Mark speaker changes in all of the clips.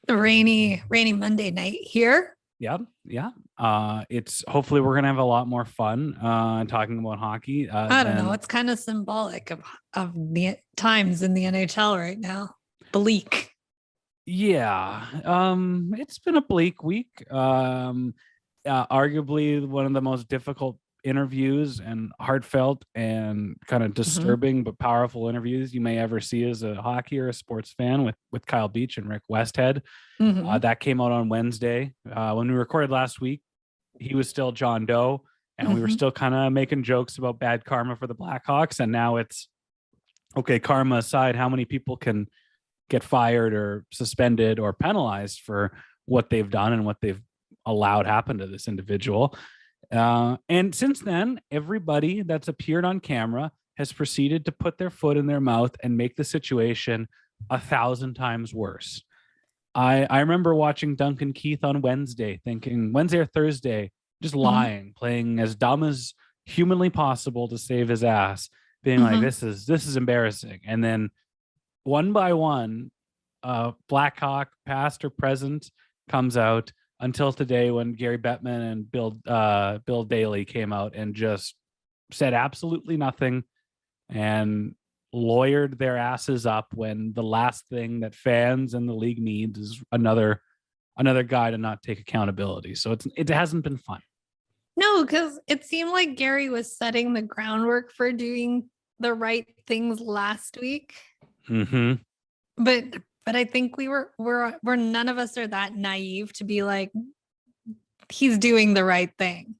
Speaker 1: The rainy Monday night here.
Speaker 2: Yeah, yeah. It's hopefully we're gonna have a lot more fun talking about hockey.
Speaker 1: I don't know. It's kind of symbolic of the times in the NHL right now. Bleak.
Speaker 2: Yeah, it's been a bleak week. Arguably one of the most difficult interviews and heartfelt and kind of disturbing but powerful interviews you may ever see as a hockey or a sports fan with Kyle Beach and Rick Westhead. That came out on Wednesday. When we recorded last week, he was still John Doe, and we were still kind of making jokes about bad karma for the Blackhawks. And now it's okay, karma aside, how many people can get fired or suspended or penalized for what they've done and what they've allowed happen to this individual. And since then, everybody that's appeared on camera has proceeded to put their foot in their mouth and make the situation 1,000 times worse. I remember watching Duncan Keith on Wednesday, thinking Wednesday or Thursday, just lying, playing as dumb as humanly possible to save his ass, being like, this is embarrassing. And then one by one, Blackhawk, past or present, comes out until today when Gary Bettman and Bill Daly came out and just said absolutely nothing and lawyered their asses up when the last thing that fans and the league needs is another guy to not take accountability. So it hasn't been fun.
Speaker 1: No, because it seemed like Gary was setting the groundwork for doing the right things last week. But I think we're none of us are that naive to be like, he's doing the right thing.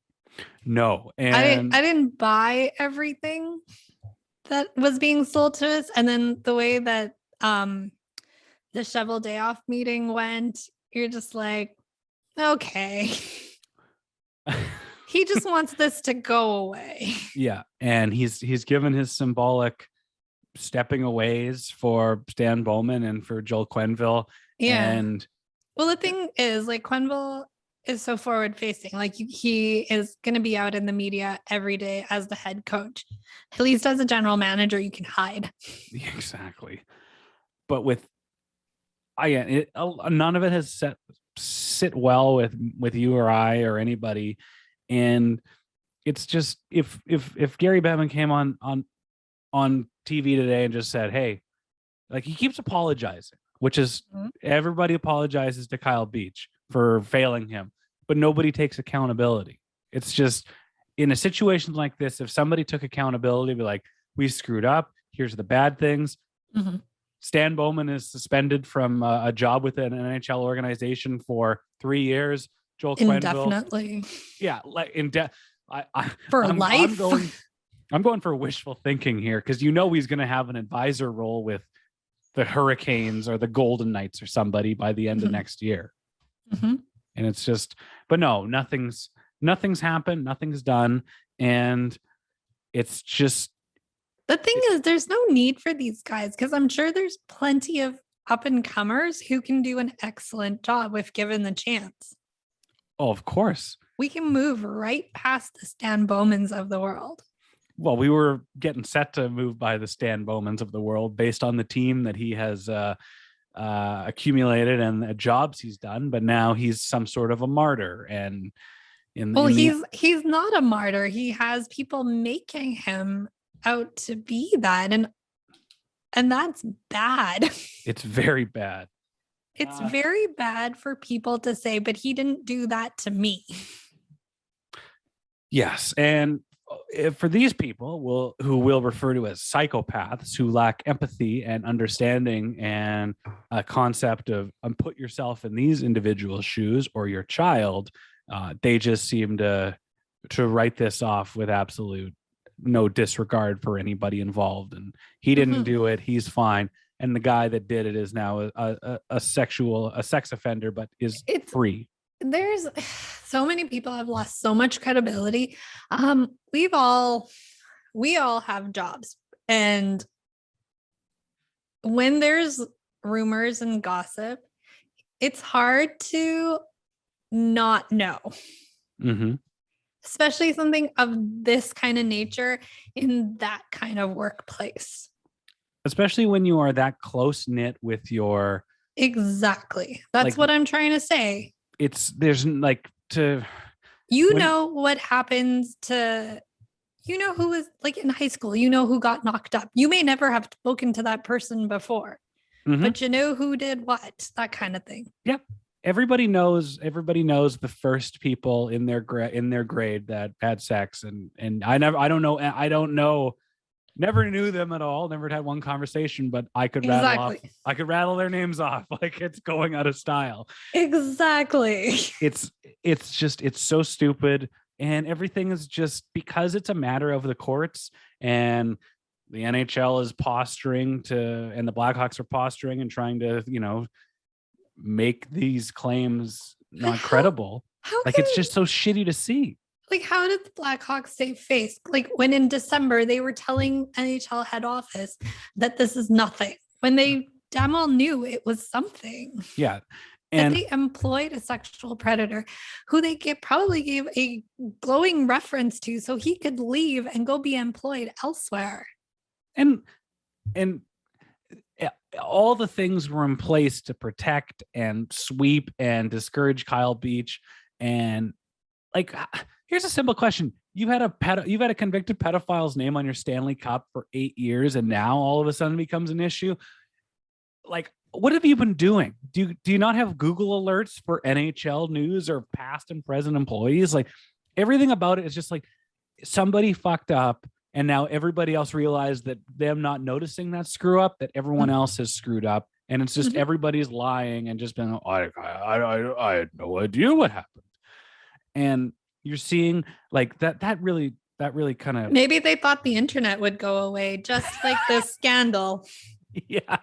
Speaker 2: No,
Speaker 1: and I didn't buy everything that was being sold to us. And then the way that the shovel day off meeting went, you're just like, okay. He just wants this to go away.
Speaker 2: Yeah, and he's given his symbolic stepping aways for Stan Bowman and for Joel Quenneville.
Speaker 1: Yeah.
Speaker 2: And
Speaker 1: well, the thing is, like, Quenneville is so forward facing. Like, he is going to be out in the media every day as the head coach. At least as a general manager, you can hide.
Speaker 2: Exactly. But with none of it has sit well with you or I or anybody. And it's just if Gary Bettman came on TV today and just said, hey, like, he keeps apologizing, which is everybody apologizes to Kyle Beach for failing him, but nobody takes accountability. It's just in a situation like this, if somebody took accountability, be like, we screwed up, here's the bad things. Stan Bowman is suspended from a job with an NHL organization for 3 years. Joel
Speaker 1: indefinitely.
Speaker 2: Quenneville, yeah, like
Speaker 1: for life.
Speaker 2: I'm going for wishful thinking here because he's going to have an advisor role with the Hurricanes or the Golden Knights or somebody by the end of next year. And it's just, but no, nothing's happened, nothing's done, and it's just.
Speaker 1: The thing is, there's no need for these guys because I'm sure there's plenty of up and comers who can do an excellent job if given the chance.
Speaker 2: Oh, of course.
Speaker 1: We can move right past the Stan Bowmans of the world.
Speaker 2: Well, we were getting set to move by the Stan Bowmans of the world based on the team that he has accumulated and the jobs he's done. But now he's some sort of a martyr. And
Speaker 1: he's not a martyr. He has people making him out to be that. And that's bad.
Speaker 2: It's very bad.
Speaker 1: It's very bad for people to say, but he didn't do that to me.
Speaker 2: Yes. And for these people who will refer to as psychopaths, who lack empathy and understanding and a concept of put yourself in these individuals' shoes or your child, they just seem to write this off with absolute no disregard for anybody involved. And he didn't do it. He's fine. And the guy that did it is now a sex offender, but it's free.
Speaker 1: There's so many people have lost so much credibility. We all have jobs, and when there's rumors and gossip, it's hard to not know. Especially something of this kind of nature in that kind of workplace.
Speaker 2: Especially when you are that close knit with your
Speaker 1: Exactly. That's
Speaker 2: Like,
Speaker 1: what I'm trying to say.
Speaker 2: there's like
Speaker 1: what happens to, who was like in high school, who got knocked up. You may never have spoken to that person before, but who did what, that kind of thing.
Speaker 2: Yeah. Everybody knows the first people in their grade that had sex, and I don't know, never knew them at all, never had one conversation, but I could rattle their names off like it's going out of style.
Speaker 1: Exactly.
Speaker 2: It's so stupid, and everything is just because it's a matter of the courts, and the NHL is posturing and the Blackhawks are posturing and trying to, make these claims not credible. It's just so shitty to see.
Speaker 1: Like, how did the Blackhawks save face? Like, when in December they were telling NHL head office that this is nothing, when they damn well knew it was something.
Speaker 2: Yeah.
Speaker 1: And that they employed a sexual predator who they probably gave a glowing reference to so he could leave and go be employed elsewhere.
Speaker 2: And all the things were in place to protect and sweep and discourage Kyle Beach. And like, here's a simple question. You've had a convicted pedophile's name on your Stanley Cup for 8 years, and now all of a sudden becomes an issue. Like, what have you been doing? Do you not have Google alerts for NHL news or past and present employees? Like, everything about it is just like somebody fucked up, and now everybody else realized that them not noticing that screw up, that everyone else has screwed up. And it's just everybody's lying and just been, I had no idea what happened. And you're seeing like that really kind of,
Speaker 1: maybe they thought the internet would go away, just like this scandal.
Speaker 2: Yeah.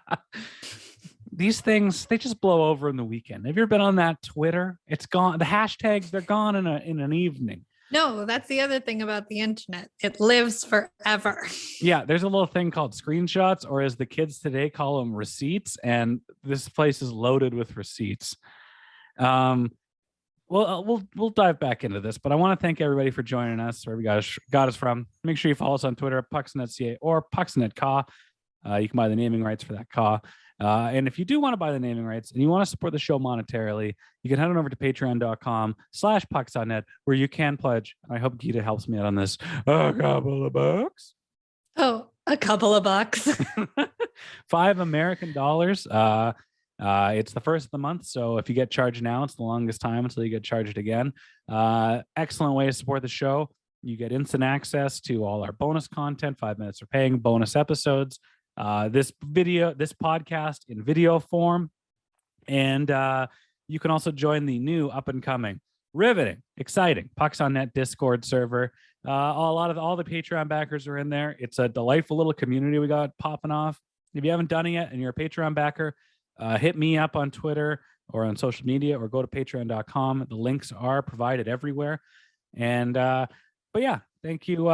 Speaker 2: These things, they just blow over in the weekend. Have you ever been on that Twitter? It's gone. The hashtags, they're gone in an evening.
Speaker 1: No, that's the other thing about the internet. It lives forever.
Speaker 2: Yeah, there's a little thing called screenshots, or as the kids today call them, receipts. And this place is loaded with receipts. Well, we'll dive back into this, but I want to thank everybody for joining us wherever you got us from. Make sure you follow us on Twitter at PucksNetCA or PucksNetCaw. You can buy the naming rights for that caw. And if you do want to buy the naming rights and you want to support the show monetarily, you can head on over to patreon.com/pucksonnet, where you can pledge. I hope Gita helps me out on this. A couple of bucks.
Speaker 1: Oh, a couple of bucks.
Speaker 2: $5 American. It's the first of the month, so if you get charged now, it's the longest time until you get charged again. Excellent way to support the show. You get instant access to all our bonus content, 5 minutes for paying, bonus episodes, this podcast in video form, and you can also join the new up and coming, riveting, exciting Pucks on Net Discord server. All the Patreon backers are in there. It's a delightful little community we got popping off. If you haven't done it yet and you're a Patreon backer, hit me up on Twitter or on social media, or go to patreon.com. The links are provided everywhere. And but yeah, thank you.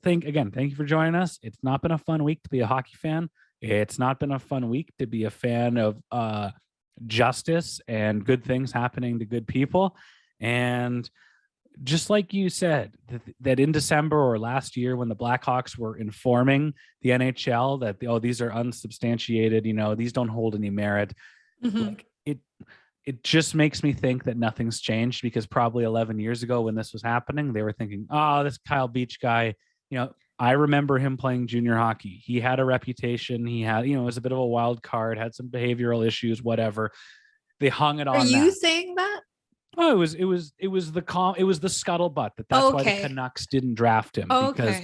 Speaker 2: Thank you for joining us. It's not been a fun week to be a hockey fan. It's not been a fun week to be a fan of justice and good things happening to good people. And just like you said, that in December or last year, when the Blackhawks were informing the NHL that these are unsubstantiated, these don't hold any merit. Like, it just makes me think that nothing's changed, because probably 11 years ago when this was happening, they were thinking, oh, this Kyle Beach guy, I remember him playing junior hockey. He had a reputation. He had, was a bit of a wild card, had some behavioral issues, whatever. They hung it on.
Speaker 1: Are you saying that?
Speaker 2: Oh, it was the scuttlebutt that's why the Canucks didn't draft him, because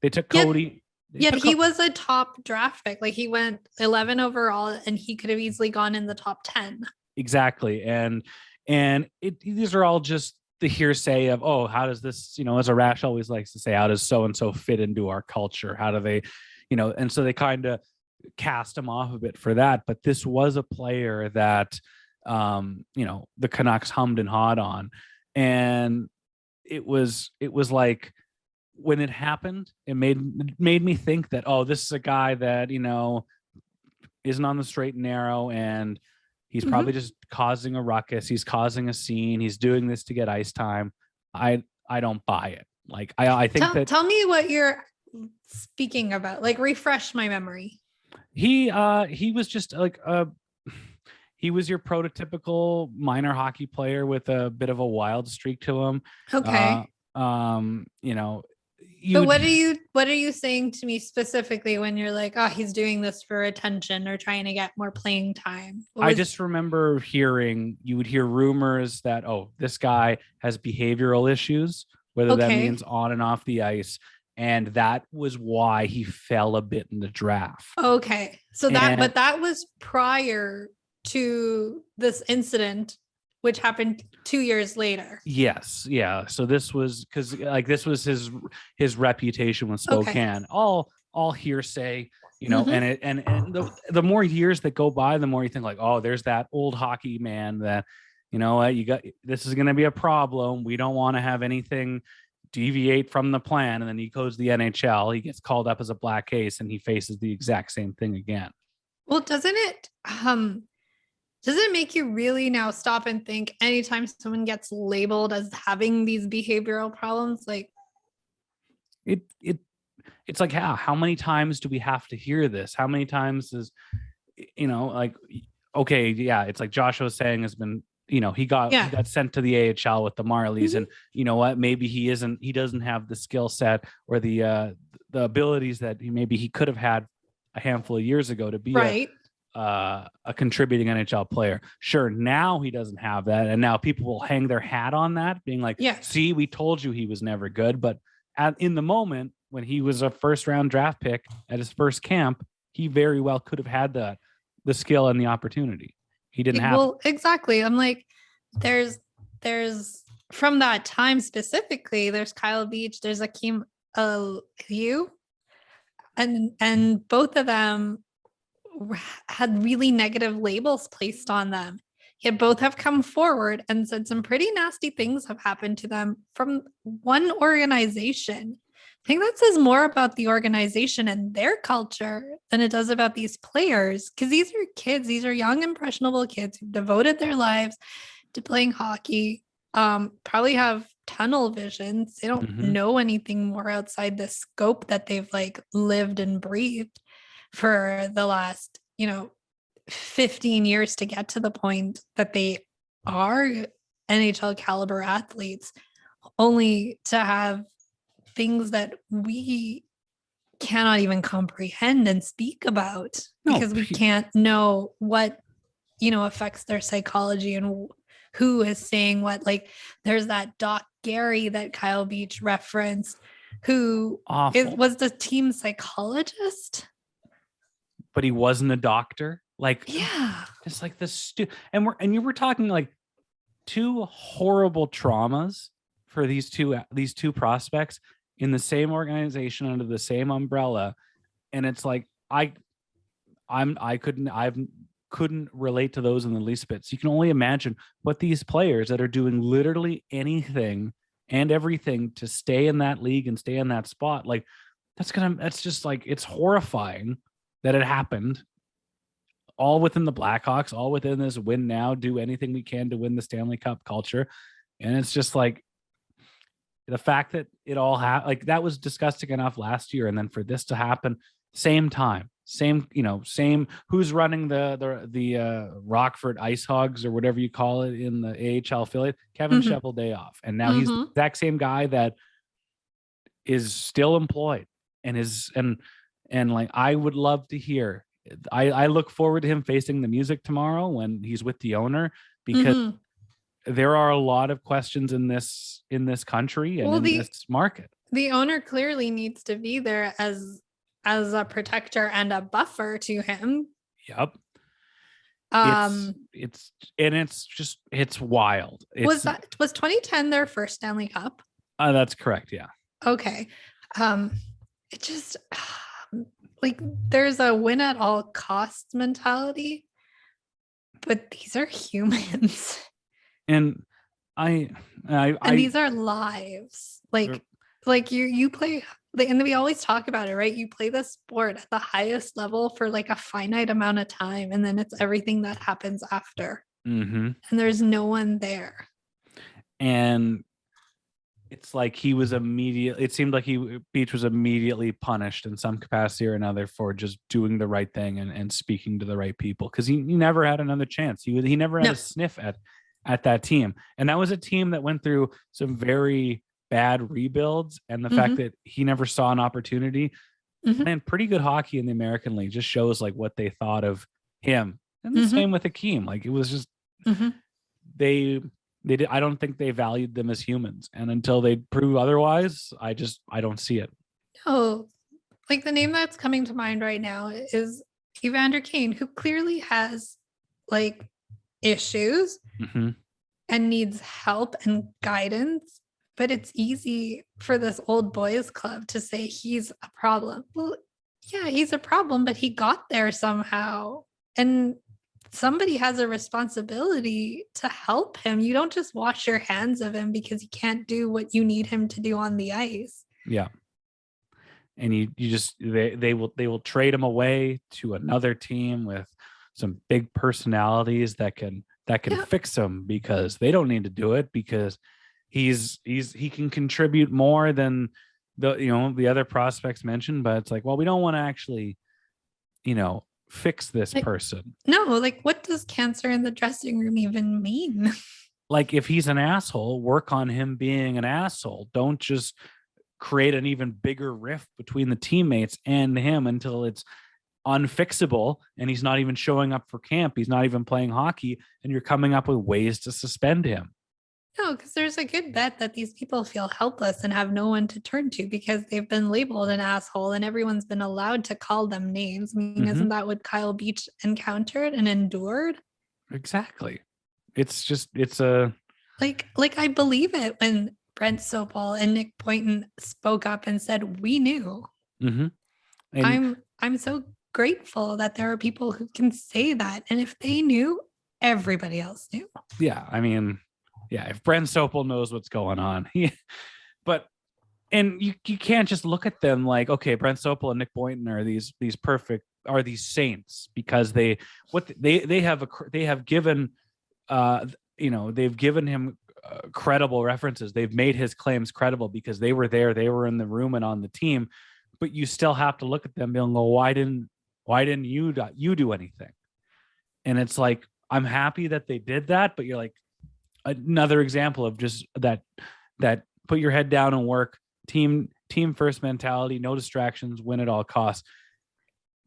Speaker 2: they took Cody.
Speaker 1: Yet he was a top draft pick. Like, he went 11 overall, and he could have easily gone in the top 10.
Speaker 2: Exactly. And these are all just the hearsay of, oh, how does this, as Arash always likes to say, how does so-and-so fit into our culture? How do they, and so they kind of cast him off a bit for that. But this was a player that, the Canucks hummed and hawed on. And it was like, when it happened, it made me think that, oh, this is a guy that, isn't on the straight and narrow, and he's probably just causing a ruckus. He's causing a scene. He's doing this to get ice time. I don't buy it. Like, I think
Speaker 1: tell me what you're speaking about. Like, refresh my memory.
Speaker 2: He was just like he was your prototypical minor hockey player with a bit of a wild streak to him.
Speaker 1: Okay.
Speaker 2: You know,
Speaker 1: but what are you saying to me specifically when you're like, oh, he's doing this for attention or trying to get more playing time?
Speaker 2: I just remember you would hear rumors that, oh, this guy has behavioral issues, whether that means on and off the ice. And that was why he fell a bit in the draft.
Speaker 1: Okay. So that was prior to this incident, which happened 2 years later.
Speaker 2: Yes. Yeah. So this was because like this was his reputation with Spokane. Okay. All hearsay, you know, and the more years that go by, the more you think like, oh, there's that old hockey man that, you know, this is going to be a problem. We don't want to have anything deviate from the plan. And then he goes to the NHL, he gets called up as a black case, and he faces the exact same thing again.
Speaker 1: Well, doesn't it make you really now stop and think anytime someone gets labeled as having these behavioral problems, like
Speaker 2: it's like how many times do we have to hear this? How many times is, you know, like, okay, yeah, it's like Josh was saying has been, you know, he got sent to the AHL with the Marlies, and you know what, maybe he doesn't have the skill set or the abilities that he could have had a handful of years ago to be a contributing NHL player. Sure, now he doesn't have that, and now people will hang their hat on that, being like, see, we told you he was never good. But in the moment when he was a first round draft pick at his first camp, he very well could have had the skill and the opportunity. He didn't have.
Speaker 1: Well, exactly. I'm like, there's from that time specifically, there's Kyle Beach, there's Akeem Aliu, and both of them had really negative labels placed on them. Yet both have come forward and said some pretty nasty things have happened to them from one organization. I think that says more about the organization and their culture than it does about these players, because these are kids. These are young, impressionable kids who've devoted their lives to playing hockey, probably have tunnel visions. They don't know anything more outside the scope that they've like lived and breathed for the last, 15 years to get to the point that they are NHL caliber athletes, only to have things that we cannot even comprehend and speak about because we can't know what, affects their psychology and who is saying what. Like there's that Doc Gary that Kyle Beach referenced, who was the team psychologist.
Speaker 2: But he wasn't a doctor. Like, it's like this. And you were talking like two horrible traumas for these two prospects in the same organization under the same umbrella. And it's like, I couldn't relate to those in the least bit. So you can only imagine what these players that are doing literally anything and everything to stay in that league and stay in that spot. Like that's just like, it's horrifying that it happened all within the Blackhawks, all within this win now, do anything we can to win the Stanley Cup culture. And it's just like the fact that it all like that was disgusting enough last year. And then for this to happen, same time, same who's running the Rockford Ice Hogs or whatever you call it in the AHL affiliate, Kevin Cheveldayoff. And now he's the exact same guy that is still employed and like, I would love to hear, I look forward to him facing the music tomorrow when he's with the owner, because there are a lot of questions in this country and this market. The
Speaker 1: owner clearly needs to be there as a protector and a buffer to him.
Speaker 2: Yep. It's wild.
Speaker 1: Was 2010 their first Stanley Cup?
Speaker 2: That's correct. Yeah.
Speaker 1: Okay. It just like there's a win at all costs mentality, but these are humans.
Speaker 2: And
Speaker 1: these are lives. Like you play, and we always talk about it, right? You play the sport at the highest level for like a finite amount of time, and then it's everything that happens after. And there's no one there.
Speaker 2: And it's like it seemed like Beach was immediately punished in some capacity or another for just doing the right thing and speaking to the right people, because he never had another chance. He never had a sniff at that team. And that was a team that went through some very bad rebuilds, and the fact that he never saw an opportunity playing pretty good hockey in the American League just shows like what they thought of him. And the same with Akeem. Like, it was just they did. I don't think they valued them as humans, and until they prove otherwise, I don't see it.
Speaker 1: No, like the name that's coming to mind right now is Evander Kane, who clearly has like issues and needs help and guidance. But it's easy for this old boys club to say he's a problem. Well, yeah, he's a problem, but he got there somehow. And somebody has a responsibility to help him. You don't just wash your hands of him because he can't do what you need him to do on the ice.
Speaker 2: Yeah. And you just they will trade him away to another team with some big personalities that can fix him, because they don't need to do it, because he can contribute more than the other prospects mentioned. But it's like, well, we don't want to actually fix this person.
Speaker 1: No, like, what does cancer in the dressing room even mean?
Speaker 2: Like, if he's an asshole, work on him being an asshole. Don't just create an even bigger rift between the teammates and him until it's unfixable and he's not even showing up for camp. He's not even playing hockey, and you're coming up with ways to suspend him.
Speaker 1: No, because there's a good bet that these people feel helpless and have no one to turn to because they've been labeled an asshole and everyone's been allowed to call them names. I mean, isn't that what Kyle Beach encountered and endured?
Speaker 2: Exactly. It's a
Speaker 1: like I believe it when Brent Sopel and Nick Boynton spoke up and said, we knew. I'm so grateful that there are people who can say that. And if they knew, everybody else knew.
Speaker 2: Yeah. I mean, yeah, if Brent Sopel knows what's going on, and you can't just look at them like, okay, Brent Sopel and Nick Boynton are these saints because they've given they've given him credible references. They've made his claims credible because they were there, they were in the room and on the team. But you still have to look at them and go, why didn't you do anything? And it's like, I'm happy that they did that, but you're like, another example of just that put your head down and work, team first mentality, no distractions, win at all costs.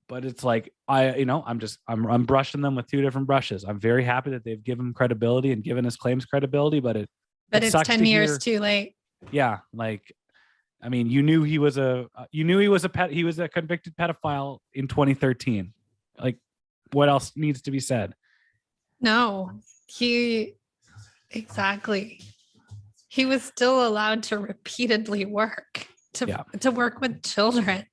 Speaker 2: But it's like, I'm brushing them with two different brushes. I'm very happy that they've given him credibility and given his claims credibility, but it's 10
Speaker 1: years too late.
Speaker 2: Yeah. Like, I mean, you knew he was a convicted pedophile in 2013. Like, what else needs to be said?
Speaker 1: No, exactly. He was still allowed to repeatedly work to work with children.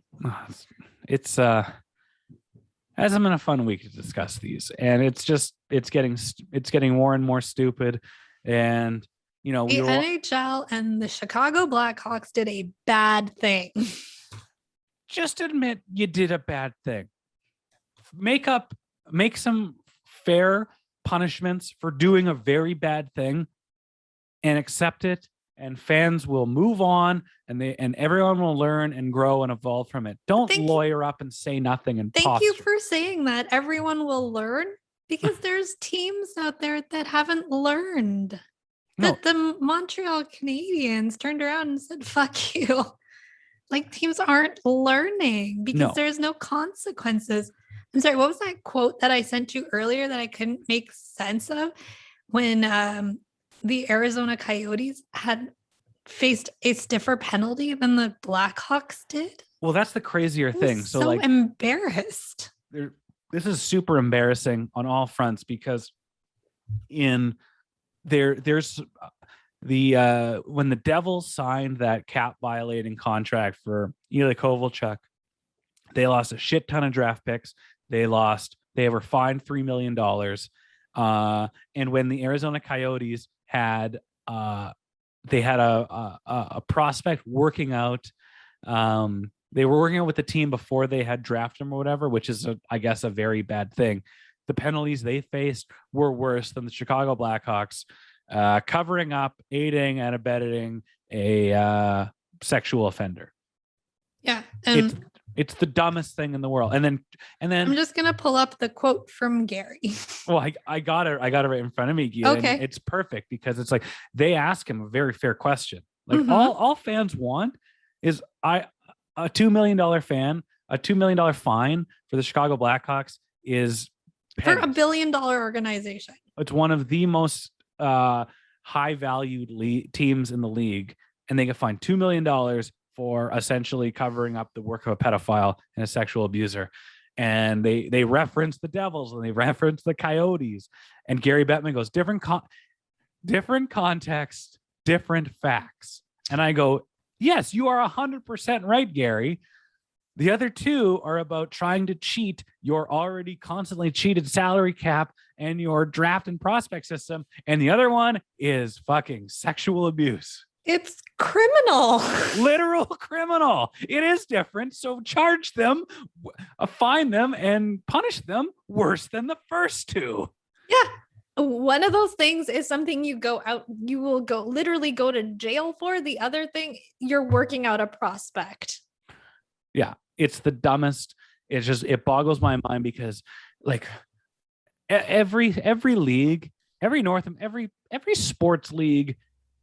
Speaker 2: It's hasn't been a fun week to discuss these, and it's getting more and more stupid. And the
Speaker 1: NHL and the Chicago Blackhawks did a bad thing.
Speaker 2: Just admit you did a bad thing. Make some fair punishments for doing a very bad thing and accept it, and fans will move on, and everyone will learn and grow and evolve from it. Don't lawyer up and say nothing and
Speaker 1: thank you for saying that. Everyone will learn, because there's teams out there that haven't learned. That the Montreal Canadiens turned around and said, fuck you. Like, teams aren't learning because there's no consequences. I'm sorry, what was that quote that I sent you earlier that I couldn't make sense of when the Arizona Coyotes had faced a stiffer penalty than the Blackhawks did?
Speaker 2: Well, that's the crazier thing.
Speaker 1: So like, embarrassed.
Speaker 2: This is super embarrassing on all fronts, because there's when the Devils signed that cap violating contract for Ilya Kovalchuk, they lost a shit ton of draft picks. They were fined $3 million. And when the Arizona Coyotes had a prospect working out, they were working out with the team before they had drafted him or whatever, which is I guess a very bad thing. The penalties they faced were worse than the Chicago Blackhawks covering up, aiding and abetting a sexual offender.
Speaker 1: Yeah. And
Speaker 2: it's the dumbest thing in the world. And then
Speaker 1: I'm just going to pull up the quote from Gary.
Speaker 2: Well, I got it right in front of me, Gita,
Speaker 1: okay.
Speaker 2: and it's perfect because it's like they ask him a very fair question. Like all fans want is a $2 million fan, a $2 million fine for the Chicago Blackhawks is pennies.
Speaker 1: For $1 billion organization.
Speaker 2: It's one of the most high valued teams in the league, and they get fined $2 million for essentially covering up the work of a pedophile and a sexual abuser. And they reference the Devils and they reference the Coyotes. And Gary Bettman goes, different context, different facts. And I go, yes, you are 100% right, Gary. The other two are about trying to cheat your already constantly cheated salary cap and your draft and prospect system. And the other one is fucking sexual abuse.
Speaker 1: It's criminal. Literal
Speaker 2: criminal. It is different. So charge them, fine them, and punish them worse than the first two.
Speaker 1: Yeah. One of those things is something you will literally go to jail for. The other thing, you're working out a prospect.
Speaker 2: Yeah. It's the dumbest. It boggles my mind because like every league, every sports league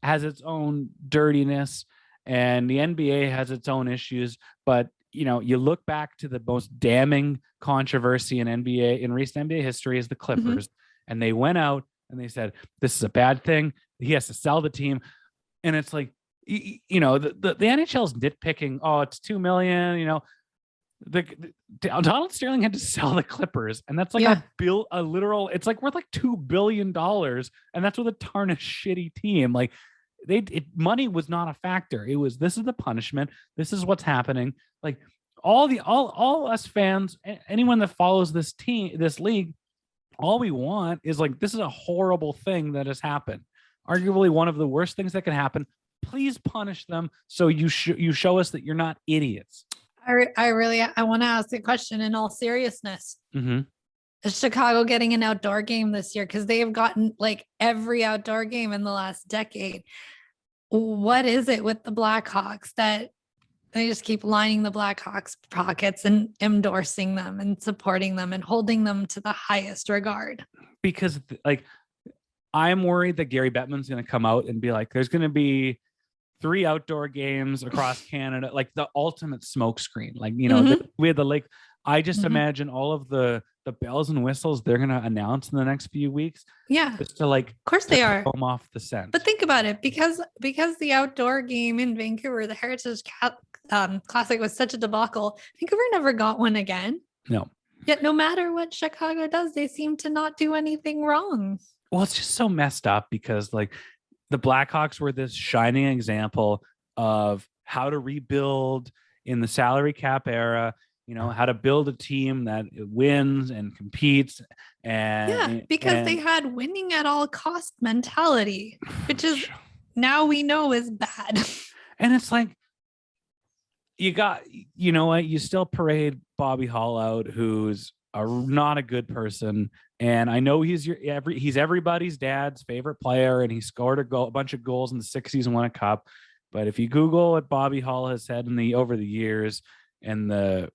Speaker 2: has its own dirtiness, and the NBA has its own issues. But you look back to the most damning controversy in recent NBA history is the Clippers, and they went out and they said this is a bad thing. He has to sell the team, and it's like the NHL is nitpicking. Oh, it's $2 million. Donald Sterling had to sell the Clippers, and that's like it's like worth like $2 billion, and that's with a tarnished shitty team. Like money was not a factor. It was, this is the punishment. This is what's happening. Like all us fans, anyone that follows this league, all we want is like, this is a horrible thing that has happened. Arguably one of the worst things that can happen. Please punish them so you show us that you're not idiots.
Speaker 1: I want to ask a question in all seriousness. Is Chicago getting an outdoor game this year? Because they have gotten like every outdoor game in the last decade. What is it with the Blackhawks that they just keep lining the Blackhawks pockets and endorsing them and supporting them and holding them to the highest regard?
Speaker 2: Because like, I'm worried that Gary Bettman's going to come out and be like, there's going to be 3 outdoor games across Canada, like the ultimate smokescreen. Like, we had the lake. I just imagine all of the bells and whistles they're going to announce in the next few weeks.
Speaker 1: Yeah.
Speaker 2: Just to like,
Speaker 1: of course they are.
Speaker 2: Come off the scent.
Speaker 1: But think about it, because the outdoor game in Vancouver, the Heritage Classic was such a debacle. Vancouver never got one again.
Speaker 2: No.
Speaker 1: Yet no matter what Chicago does, they seem to not do anything wrong.
Speaker 2: Well, it's just so messed up because like the Blackhawks were this shining example of how to rebuild in the salary cap era, how to build a team that wins and competes. And
Speaker 1: because they had winning at all cost mentality, which is now we know is bad.
Speaker 2: And it's like, you still parade Bobby Hall out, who's not a good person. And I know he's everybody's dad's favorite player, and he scored a bunch of goals in the 60s and won a cup. But if you Google what Bobby Hall has said over the years and the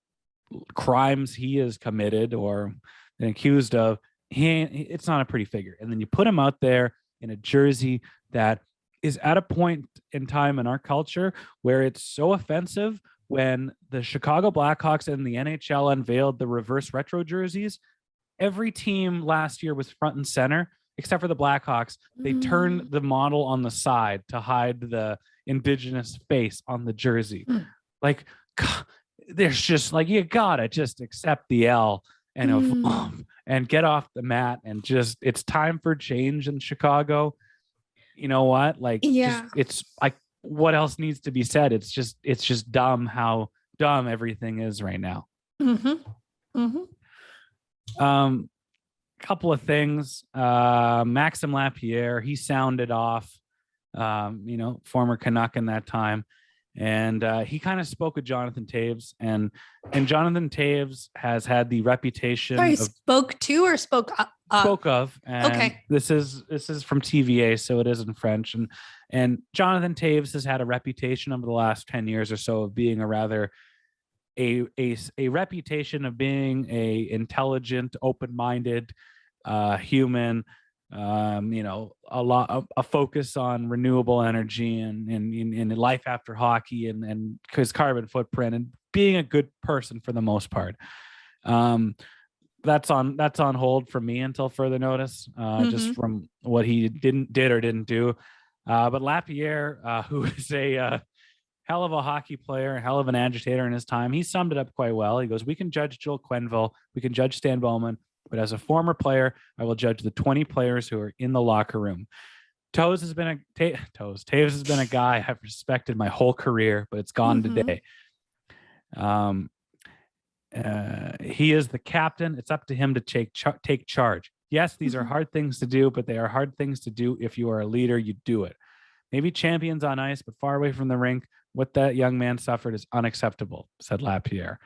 Speaker 2: crimes he has committed or been accused of, it's not a pretty figure. And then you put him out there in a jersey that is at a point in time in our culture where it's so offensive. When the Chicago Blackhawks and the NHL unveiled the reverse retro jerseys, every team last year was front and center, except for the Blackhawks. They turned the model on the side to hide the indigenous face on the jersey. Like, there's just like, you gotta just accept the L and evolve and get off the mat, and just, it's time for change in Chicago. You know what? Like, it's like, what else needs to be said? It's just dumb how dumb everything is right now. Couple of things. Maxime Lapierre, he sounded off, former Canuck in that time. And he kind of spoke with Jonathan Toews, and Jonathan Toews has had the reputation.
Speaker 1: Sorry, spoke to or spoke up?
Speaker 2: spoke of, and
Speaker 1: okay.
Speaker 2: this is from TVA, so it is in French. And Jonathan Toews has had a reputation over the last 10 years or so of being a reputation of being a intelligent, open-minded human. A focus on renewable energy and life after hockey and his carbon footprint and being a good person for the most part. That's on hold for me until further notice, just from what he did or didn't do. But Lapierre, who is a hell of a hockey player, hell of an agitator in his time, he summed it up quite well. He goes, "We can judge Joel Quenneville, we can judge Stan Bowman, but as a former player, I will judge the 20 players who are in the locker room." Taves has been a guy I've respected my whole career, but it's gone today. He is the captain. It's up to him to take charge. Yes, these are hard things to do, but they are hard things to do. If you are a leader, you do it. Maybe champions on ice, but far away from the rink. What that young man suffered is unacceptable, said Lapierre.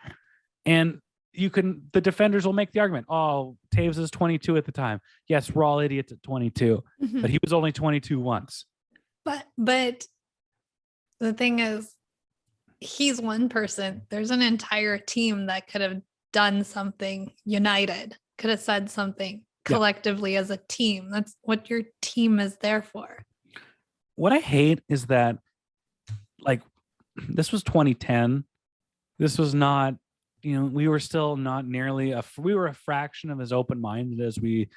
Speaker 2: And the defenders will make the argument, oh, Taves is 22 at the time. Yes, we're all idiots at 22, but he was only 22 once.
Speaker 1: But the thing is, he's one person. There's an entire team that could have done something united, could have said something collectively as a team. That's what your team is there for.
Speaker 2: What I hate is that, like, this was 2010. This was not, we were still not nearly we were a fraction of as open-minded as we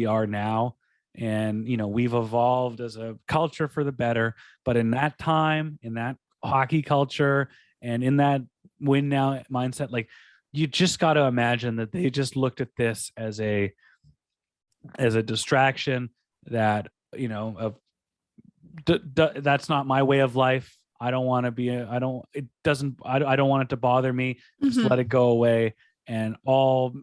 Speaker 2: are now. And, we've evolved as a culture for the better, but in that time, in that hockey culture and in that win now mindset, like, you just got to imagine that they just looked at this as a distraction that, that's not my way of life. I don't want to be, I don't want it to bother me. Just let it go away. And all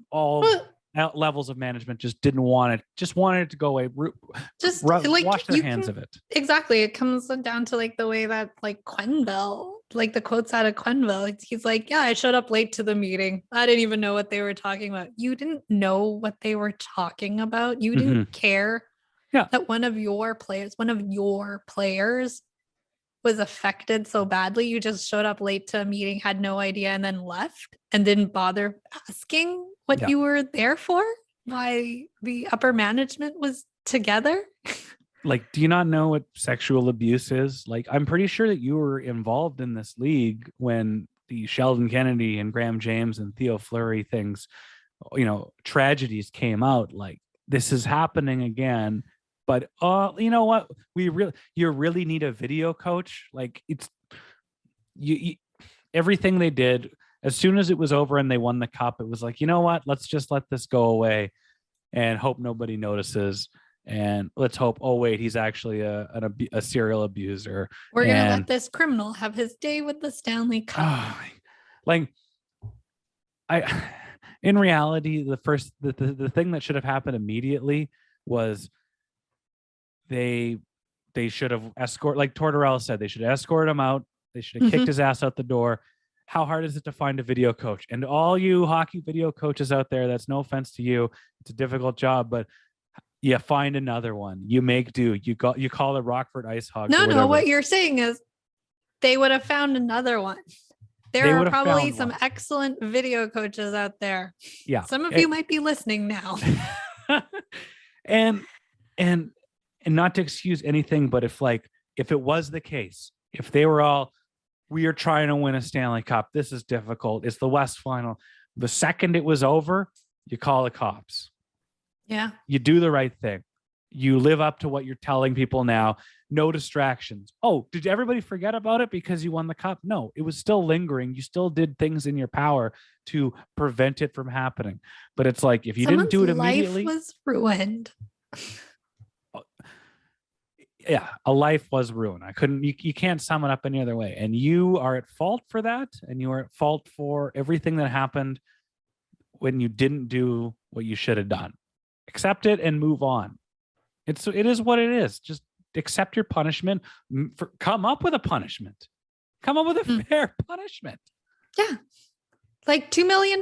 Speaker 2: levels of management just didn't want it, just wanted it to go away. Just wash their hands of it.
Speaker 1: Exactly. It comes down to like the way that like Quenneville, like the quotes out of Quenneville, he's like, yeah, I showed up late to the meeting. I didn't even know what they were talking about. You didn't know what they were talking about. You didn't care that one of your players was affected so badly. You just showed up late to a meeting, had no idea, and then left and didn't bother asking what you were there for, why the upper management was together.
Speaker 2: Like, do you not know what sexual abuse is? Like, I'm pretty sure that you were involved in this league when the Sheldon Kennedy and Graham James and Theo Fleury things, tragedies came out. Like, this is happening again. But you know what? You really need a video coach. Like, it's you everything they did as soon as it was over and they won the cup, it was like, you know what? Let's just let this go away and hope nobody notices. And let's hope, oh wait, he's actually a serial abuser.
Speaker 1: We're gonna let this criminal have his day with the Stanley Cup.
Speaker 2: In reality, the thing that should have happened immediately was they should have like Tortorella said, they should escort him out. They should have kicked his ass out the door. How hard is it to find a video coach? And all you hockey video coaches out there, that's no offense to you. It's a difficult job, but you find another one. You make do. You call the Rockford Ice Hogs.
Speaker 1: No. What you're saying is they would have found another one. There are probably some excellent video coaches out there.
Speaker 2: Yeah.
Speaker 1: Some of you might be listening now.
Speaker 2: and not to excuse anything, but if it was the case, if they were all, we are trying to win a Stanley Cup, this is difficult, it's the West Final, the second it was over, you call the cops.
Speaker 1: Yeah.
Speaker 2: You do the right thing. You live up to what you're telling people now. No distractions. Oh, did everybody forget about it because you won the cup? No, it was still lingering. You still did things in your power to prevent it from happening. But it's like, if you didn't do it immediately,
Speaker 1: life was ruined.
Speaker 2: Yeah, a life was ruined. You can't sum it up any other way. And you are at fault for that. And you are at fault for everything that happened when you didn't do what you should have done. Accept it and move on. It is what it is. Just accept your punishment. Come up with a punishment. Come up with a fair punishment.
Speaker 1: Yeah. Like $2 million.